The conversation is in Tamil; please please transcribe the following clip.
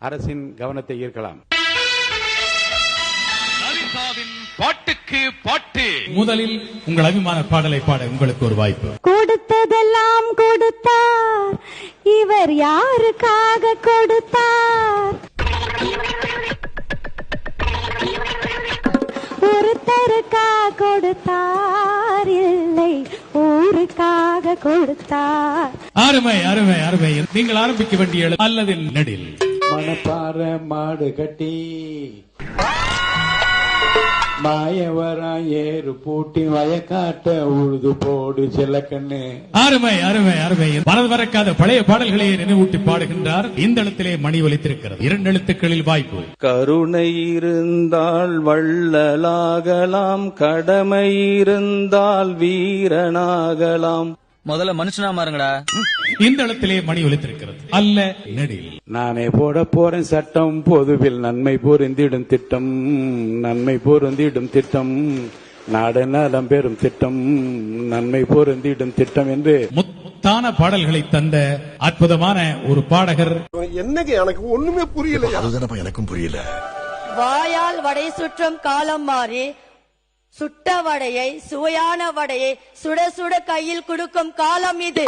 அரசின் கவனத்தை ஈர்க்கலாம். பாட்டுக்கு பாட்டு. முதலில் உங்கள் அபிமான பாடலை பாட உங்களுக்கு ஒரு வாய்ப்பு. கொடுத்ததெல்லாம் கொடுத்தார், இவர் யாருக்காக கொடுத்தார்? ஒருத்தருக்காக கொடுத்தார், இல்லை ஊருக்காக கொடுத்தார். அருமை அருமை அருமை. நீங்கள் ஆரம்பிக்க வேண்டிய அல்லது நெடில். மணப்பாற மாடு கட்டி மாயவரா ஏறு பூட்டி வயக்காட்ட உழுது போடு செல்லக்கண்ணு. அருமை அருமை அருமை. மனது மறக்காத பழைய பாடல்களை நினைவூட்டி பாடுகின்றார். இந்த எழுத்திலே மணி ஒலித்திருக்கிறது. 2 எழுத்துக்களில் வாய்ப்பு. கருணை இருந்தால் வள்ளலாகலாம், கடமை இருந்தால் வீரனாகலாம். முதல்ல மனுஷனா மாறுங்கடா. இந்த இடத்திலே மணி ஒலித்திருக்கிறது. அல்ல நெடில். நானே போட போறேன் சட்டம், பொதுவில் நன்மை பொருந்திடும் திட்டம், நன்மை பொருந்திடும் திட்டம், நாடு நலம் பெறும் திட்டம், நன்மை பொருந்திடும் திட்டம் என்று முத்தான பாடல்களை தந்த அற்புதமான ஒரு பாடகர். என்னங்க எனக்கு ஒண்ணுமே புரியல. அதுதானப்பா எனக்கும் புரியல. வாயால் வடை சுற்றும் காலம் மாறி சுட்ட வடையை, சுவையான வடையை சுட சுட கையில் கொடுக்கும் காலம் இது.